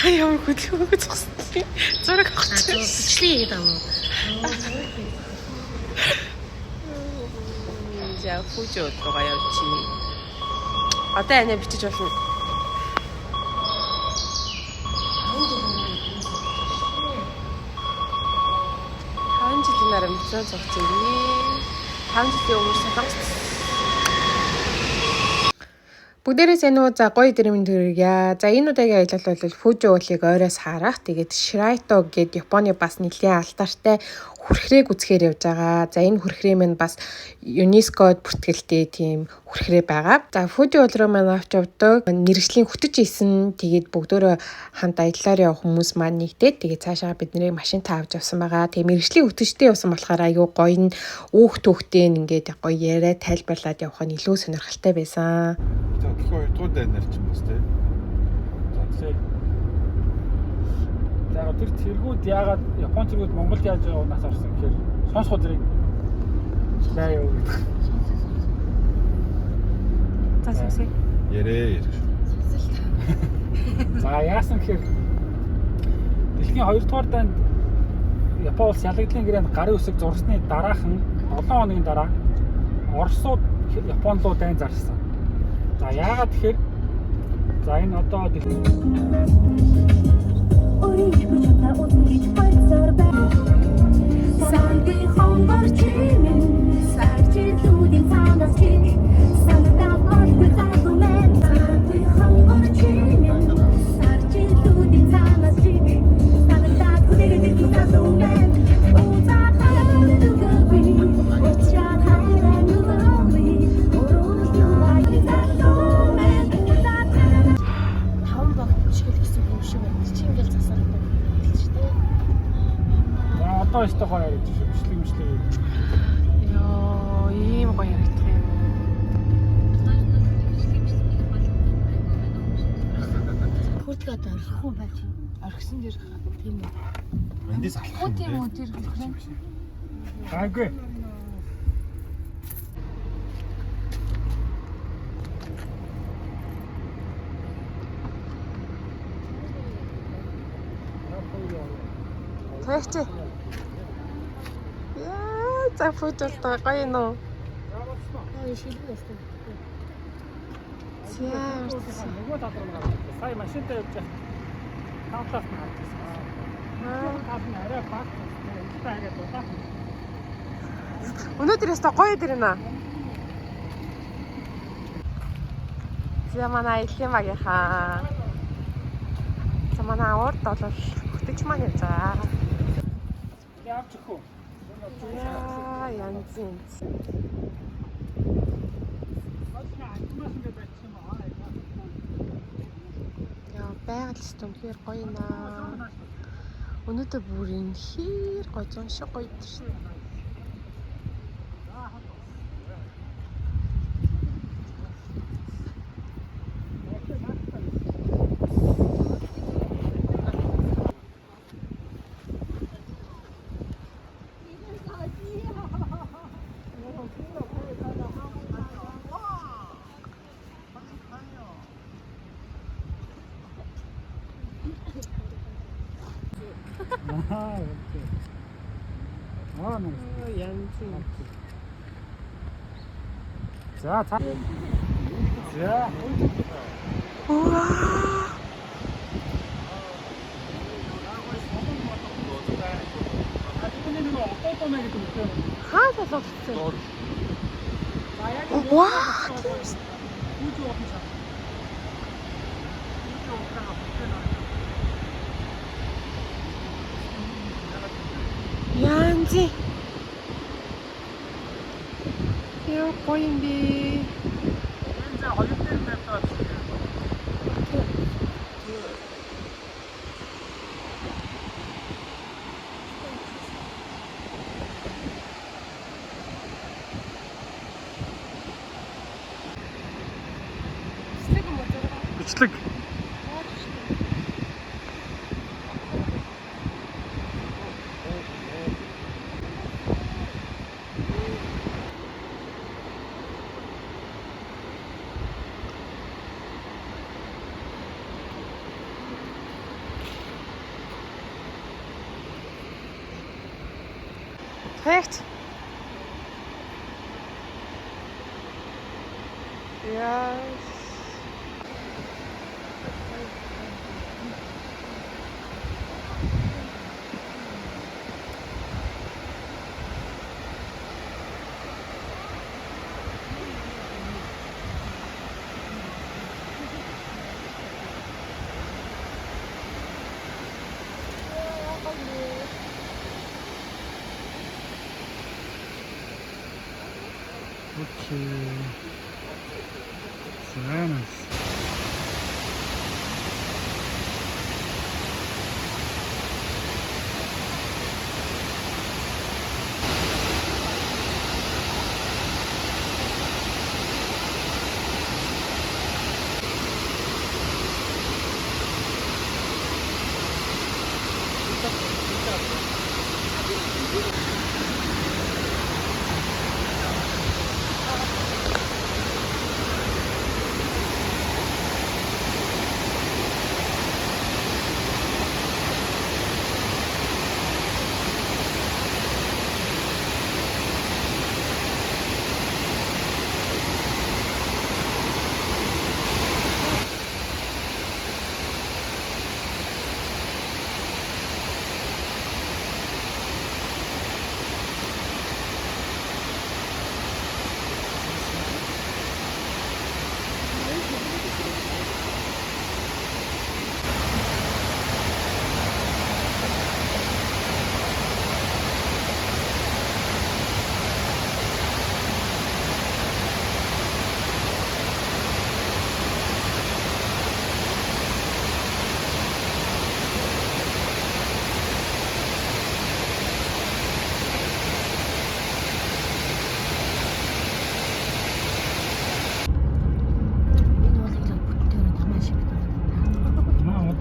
Ямар хөдөлгөөнгөө зогссон. Зураг авах. Бичлээ гэдэг юм уу? За хүүжүүд руугаа явчих. Одоо анаа бичиж болно. Хаан жилийн дараа мэдсэн зогцсон. 5 жилийн өмнө солонгост. Бүгдээрээ сайн уу? За гоё дэрмийн төргийа. За энэ удаагийн аялал бол Фужи уулыг ойроос харах. Тэгээд Ширайто гээд Японы бас нэлийн алдартай хүрхрээг үзэхээр явж байгаа. За энэ хүрхрээ минь бас ЮНЕСКОд бүртгэлтэй тийм хүрхрээ байгаа. За Фужи уул руу маань авч явдаг. Мэргэжлийн хөтөж исэн. Тэгээд бүгдөө хамт аяллаар явах хүмүүс маань нэгдээд тэгээд цаашаа бидний машинтаа авч явсан байгаа. Тэгээд мэргэжлийн хөтөжтэй явсан болохоор аюу гоё нь өөх төвхтэй ингээд гоё яриа тайлбарлаад явах нь илүү сонирхолтой байсан. Тэгэхээр хоёрдугаар дайнаар ч юм бас тийм. За тэгэхээр тэр цэргүүд яагаад Япон цэргүүд Монголд яаж явахнаас орсон гэхээр сонсох зэрэг заа юу гэдэг. За сонсъё. Ярээ. За яасан гэхээр дэлхийн 2 дугаар дайнд Япон улс ялагдлын гэрээнд гарын үсэг зурсны дараахан 7 хоногийн дараа Оросууд Япон руу дайн зарсан. За яагаад тэгэхээр за энэ одоо одоо өстө гоё яриад бичлэг. Йоо, ийм гоё яригдах юм. Хүртэл одоо орхихгүй байж Орхисон дэр тийм үү. Эндээс алах юм. тийм үү тэр хүрхрээ. Гайгүй. Тэгч. Яа, за фотолтой гоё нөө. Аа шилдэг байсан. Яа. Нөгөө талруу гараад сая машинтай явж байгаа. Тавтаас нь харж байсан. Тав нь арай баг. Илтээ хараад удаа. Өнөөдөр яста гоё дэр нэ. За манай Илхэн багийнхаа. За манай урд бол хөтөж маань явж байгаа. Явж өгөө. Яа, янз янз. Яа, байгаль стомхэр гоё наа. Өнөөдөр бүр энэ хэр гоё зон шиг гоё шүү. Янз. За та. За. Уаа. Хаа боловсон. Ваа. Янзи. Яа гоё юм бэ. Энэ хоёр дээр тавьтаа. Бичлэг. Perfect. Yes. Okay. Sehr nice.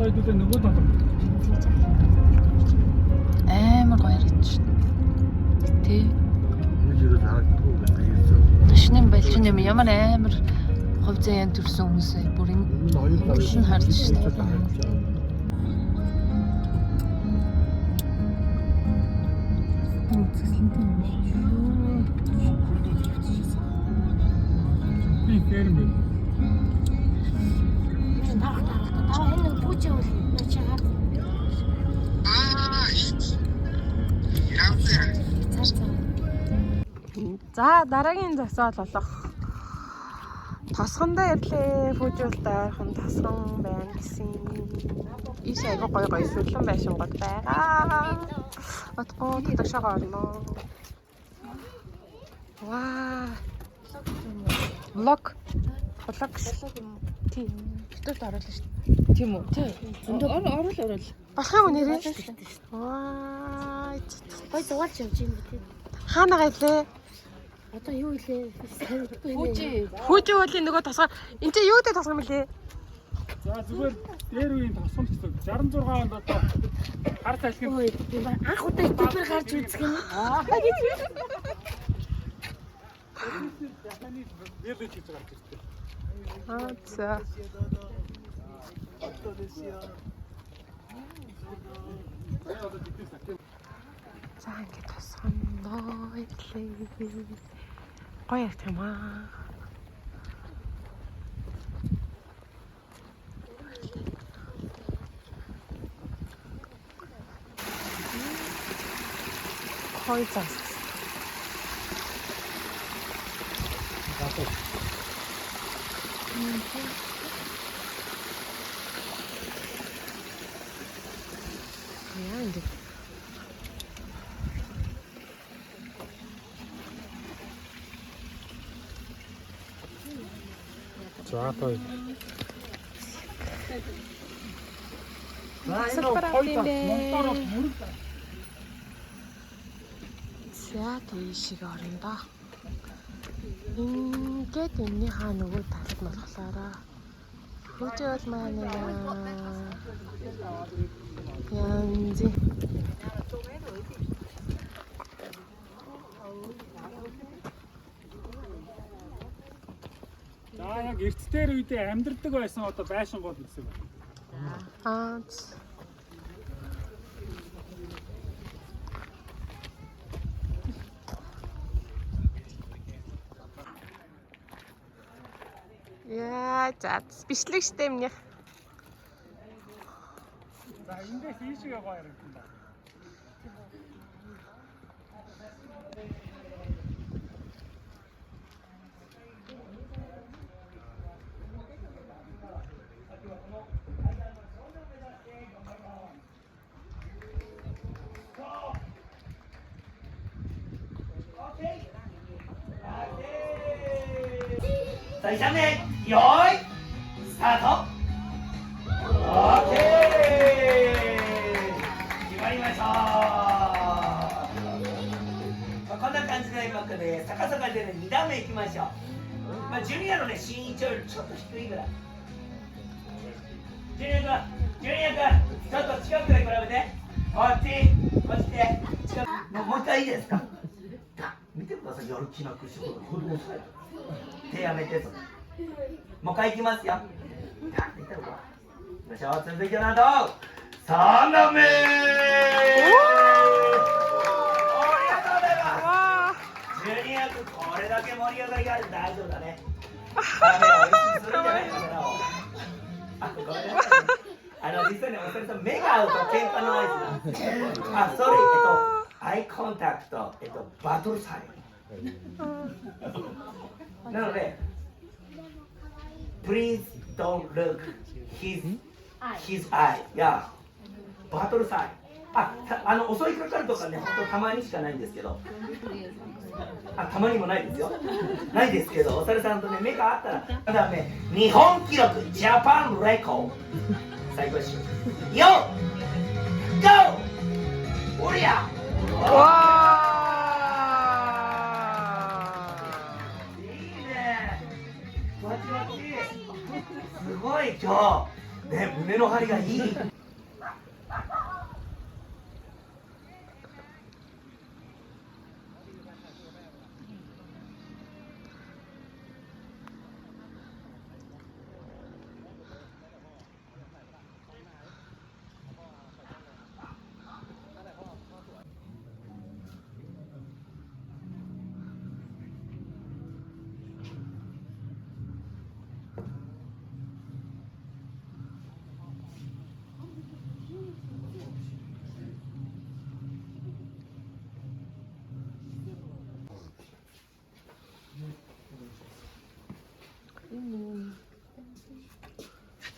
Одоо хэдүүлээ нөгөө талд Амар гоё гэж. Тэ. Юу харагдгүй гэдэг. Шинэ балчин юм ямар амар хов заяан төрсөн хүмүүс бүр ингэ харж шүү. би ферм байна. За дараагийн зогсоол болох тосгондоо ирлээ. Фужуултаа ойрхон тосгон байна гэсэн. Иш айгу гоё гоё сүрлэн байшингууд байгаа. Отгоо таташаага орно. Ваа. Влог. Тийм. Ютубд оруулаа шүү дээ. Тийм үү? Тийм. Оруул. Болох юм нэрээ? Ваа. Гой зугаалж явж юм бэ? Хаана гайлээ? Одоо юу илээ? Фужи уулийн нөгөө тосгоо. Энд чинь юу дээр тосгоо мөлий? За зүгээр дээр үеийн тосгон гэсэн 66 онд одоо хар салхин Анх удаа ютубер гарч үзэх юм. Японы виллеж гэж гарч ирсэн. За. За ингээд тосгондоо ирлээ. Гоё ярт юм аа. Хой зас. Яа ингэ. За той. Монтороо мөрөг. За тийшээ орно да. Ингээд энэний хаа нөгөө талд нь болохоор Фужи бол маань янзи. За яг эртдээр үедээ амьдардаг байсан одоо байшингууд гэсэн байна. Яа, за бичлэг штэ минийх. За эндээс ийшээ гоё харагдана. 자, 이참에 요이 스타트. 오케이.決まりました.まあ、こんな感じで今からね、逆さかでね、2段目いきましょう。まあ、ジュニアのね、身長よりちょっと低いぐらい。ジュニア君、ちょっと近くで比べて。こっち来て。近く。もう一回いいですか。見てください、やる気なくしてこと子供さえ。手やめてと。もう一回いきますよ。見てるか。よいしょ、続いてなんと3段目。ジュニア君、これだけ盛り上がりがある。大丈夫だね。カメラを意識するんじゃないカメラを。あ、ごめんなさい。実際にお二人と目が合うと喧嘩の合図なんあ、それ、アイコンタクト、バトルサイン。なので、Please don't look his eye. や、バトルサイン。襲いかかるとかね、本当たまにしかないんですけど。たまにもないですよ。ないですけど、お猿さんとね、目が合ったら、ただね、日本記録、ジャパンレコード。最高です。よ、ゴー、おりゃ。わいいね。わちわち。すごい今日。ね、胸の張りがいい。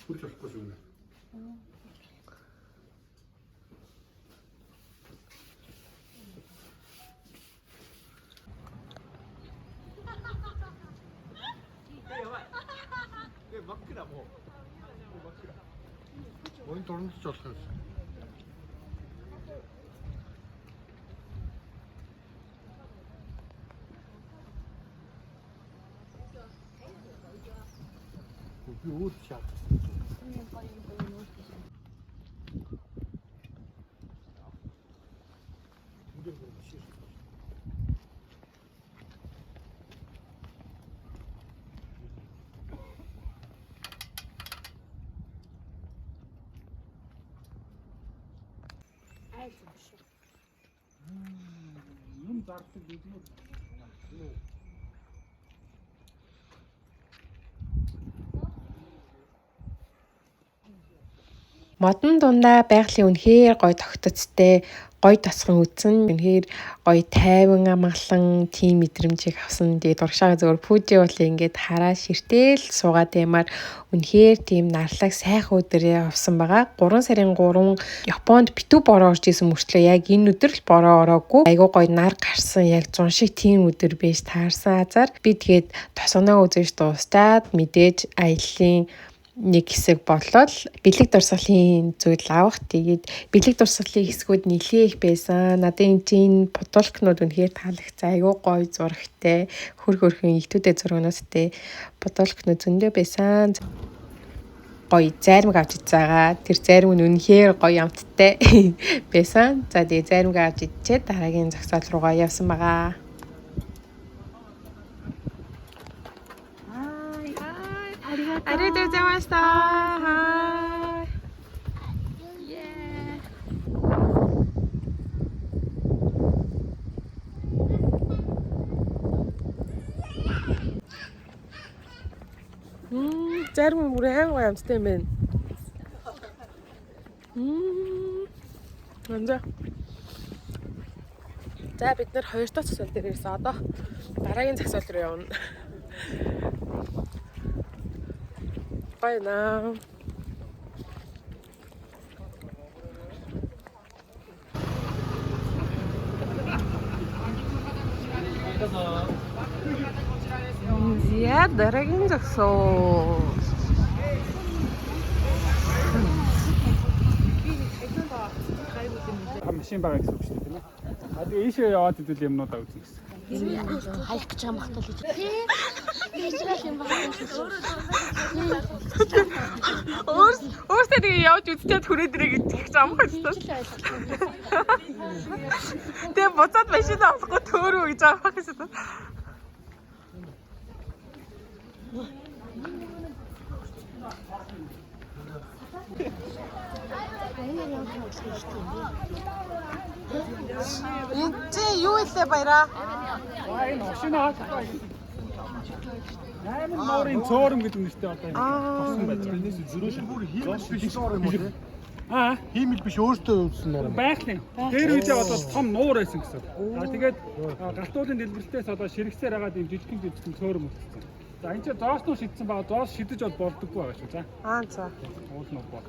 그렇게 싶고 싶네. 막히다 뭐. 막히다. 모니터는 좋다. Good shot. зардаг видео. Модон дундаа байгалийн үнэхээр гоё тогтцтой, гоё тосгон үтсэн. Үнэхээр гоё тайван амгалан тийм мэдрэмжийг авсан. Тэгээд урагшаага зөвөр Фужи уулын ингээд хараа ширтэл суугаад баймаар үнэхээр тийм нарлаг сайхан өдрөө авсан байгаа. 3 сарын 3 Японд битүү бороо орж исэн мөртлөө яг энэ өдөр л бороо ороогүй. Айгуу гоё нар гарсан яг зун шиг тийм өдөр байж таарсан азар. Би тэгээд тосгоноо үзэж дуустаад мэдээж аяллаа нэг хэсэг болол бэлэг дурсгалын зүйл авах. Тэгээд бэлэг дурсгалын хэсгүүд нэлээ их байсан. Надад энэ чинь фотолкнууд үнэхээр таалагдсан. Айгуу гоё зурагтай, хөрхөн ихтүүдээ зургнуудтай фотолкнууд зөндөө байсан. Гоё зармаг авч ицээгаа. Тэр зарим нь үнэхээр гоё амттай байсан. За тэгээд зармаг авч ичээд дараагийн зогсоол руугаа явсан байгаа. 아리가또 고자이마시타. 하이. 예. Зарим бүр аймаг амттай юм байна. Амза. За бид нэр 2 дахь засвал дээр ирсэн. Одоо дараагийн засвал руу явна. Байна. Я дараагийн засвал. Машин байгаа гэсэн үг шүү дээ тийм ээ. А тэгээ ийшээ яваад хэдүүл юмнуудаа үзэн гэсэн. Хаях гэж байгаа махтал гэж. Тийчрэл юм байна. Өөртөө тэгээ явж үзчихэд хүрээд ирээ гэж их замх байсан. Тэгээ буцаад машин авахгүй төөрөө гэж байгаа гэсэн. Энд юу илээ баяраа? Энэ машин хаалгаа. 8 нуурын цөөрөм гэдэг нэртэй одоо энэ тосон байж байгаа. Энэс зөрөө шиг бүр хиймэл биш нуур юм уу те? Аа, Хиймэл биш өөртөө өвсөн нуур. байхлын. Дээр үедээ одоо том нуур байсан гэсэн. Аа тэгээд галтуулын дэлбэрэлтээс одоо ширэгсээр хагаад юм жижигхэн цөөрөм үлдсэн. За энэ ч зоос нь шидсэн байгаа. Зоос шидэж бол болдоггүй байгаа шүү. За. За. Уул нь бол.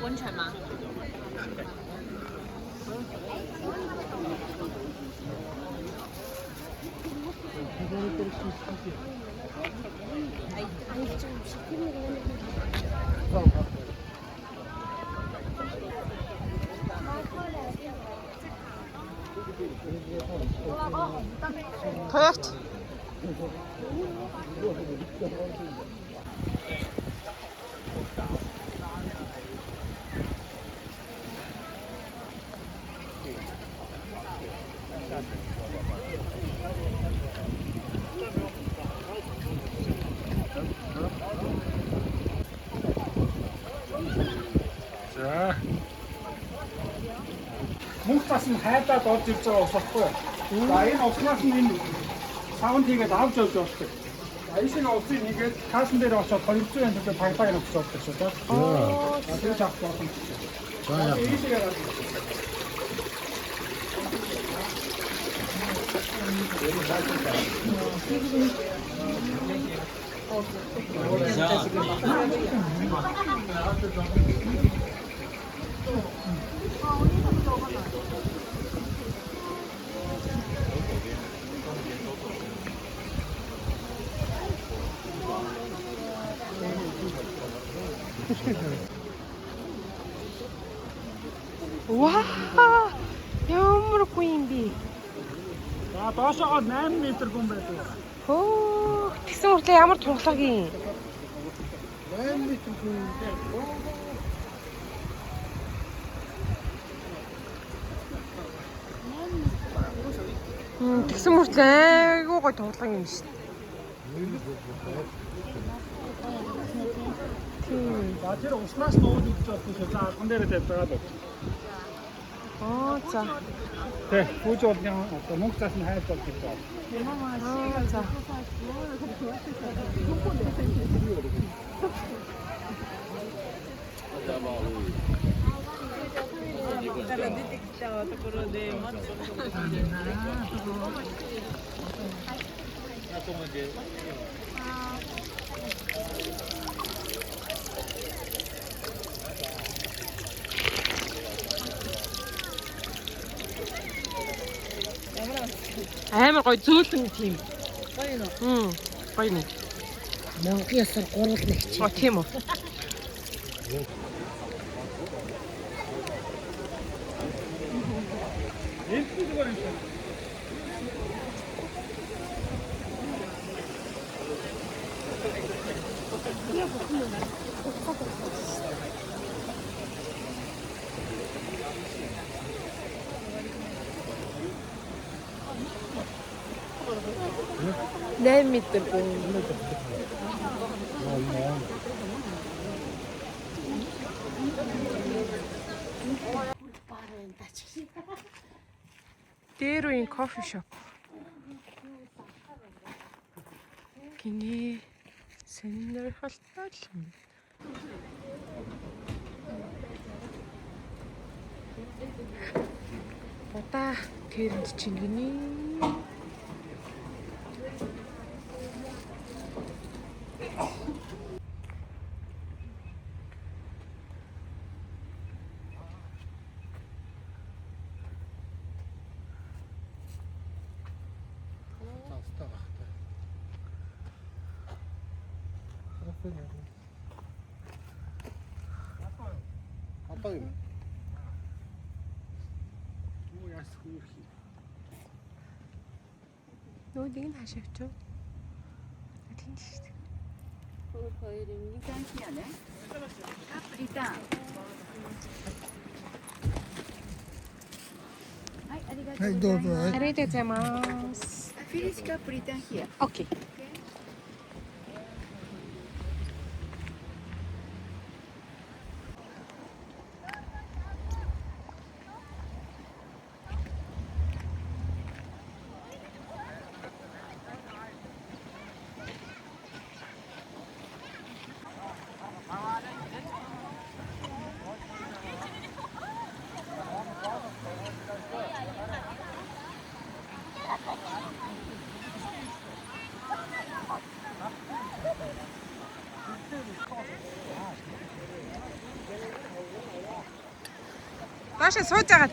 温泉吗？ Тоягч. За. Мөнх бас нь хайдаад орж ирж байгаа ус баггүй. За энэ уснаас нь энэ саунд хийгээд авч явж болдог. Айшин уусыг хийгээд таасан дээр очоод 200 янз төгрөг пагпаг авч болдог шүү дээ. Тэр авах боломжтой. За яа. Ваа! Ямар гоё юм бэ? За доошоо 8 м гүн байдаг. Хөө, тэгсэн үртлээ ямар тунхлагийн. 8 м хүн. Тэгсэн үртлээ айгуу гоё тунхлаг юм шүү дээ. За тэр уснаас нууж өгч болсон шүү. За албан дээрээ тавьдаг л. За. Тэ, пүүж болны одоо мөнгө цаас нь хайж болж байгаа. За. Амар гоё зөөлөн тийм. Гоё нөө. Гоё нэ. Монголын ясаар гурвал нэг чи. Тийм үү. Энд нь зүгээр юм шиг. Нэмитэр гоо. Дээр үеийн кофе шоп. Гинэ сонирхолтой юм. Бата тэрэнд чинь гинэ. 아빠 이거. Юу яас хөөх юм. Нүүдийг нь хаашаа өчөө. Тэнд шүү дээ. 네, 도우죠. 아리가또 고자이마스. フィリシカプリタンヒア。 오케이. Маша сууж агаад.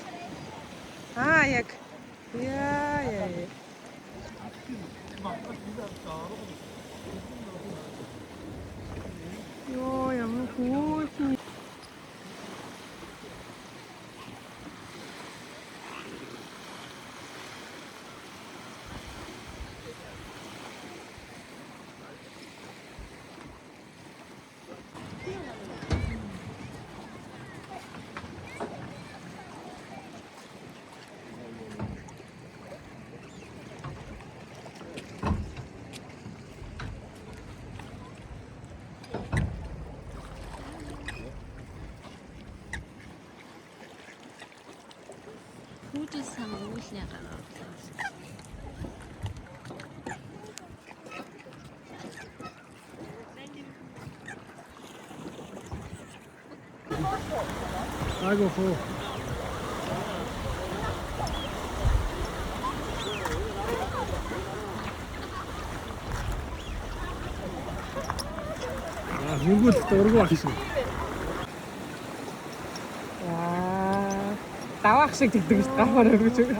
Яг. Яа. Йоо, ямар хөөрхөн. 후지산 옷이냐 가라. 아이고 호. 아, 누구 오르고 왔어. Яа. Даваах шиг тэгдэг шүү дээ. Гавар өргөж өгөө.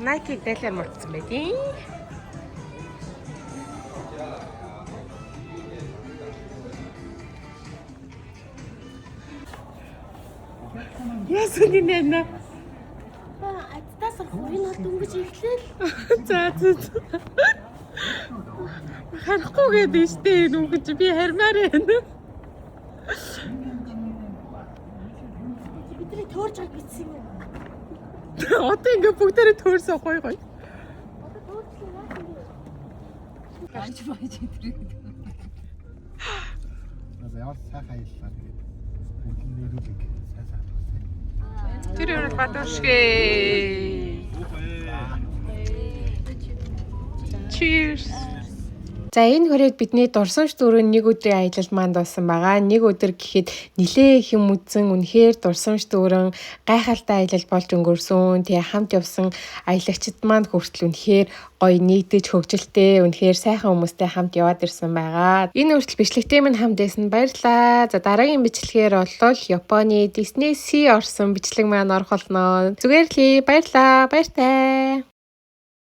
Nike дэлгэр мөрцсөн байдیں۔ Яасан гинэ? Адтаас хувийн хот өнгөж ихлээл. За. Харахгүй гэдэг штэ нүгэж би хармаар байна. Бидний төөрж байгаа гэсэн юм. Одоо ингээ бүгдээрээ төөрсөн гоё. Одоо төөрчлөө яах юм бэ? Гарч байж идрээ. 그래서 ямар сайхан аяллаа тэгээд нэрүүлэг сайхан болсон. Тэр юу батушгэ. Cheers. За энэ хүрээд бидний дурсамж дөрөв нэг өдрийн аялал маань дууссан байгаа. Нэг өдөр гэхэд нилээ их юм үзсэн үнэхээр дурсамж дөрөн гайхалтай аялал болж өнгөрсөн. Тэгээ хамт явсан аялагчид маань хүртэл үнэхээр гоё нийтэж хөгжилтэй үнэхээр сайхан хүмүүстэй хамт яваад ирсэн байгаа. Энэ хүртэл бичлэгтэй минь хамт байсан баярлалаа. За дараагийн бичлэгээр болол Японы Disney Sea орсон бичлэг маань орох болно. Зүгээр л баярлалаа. Баяртай.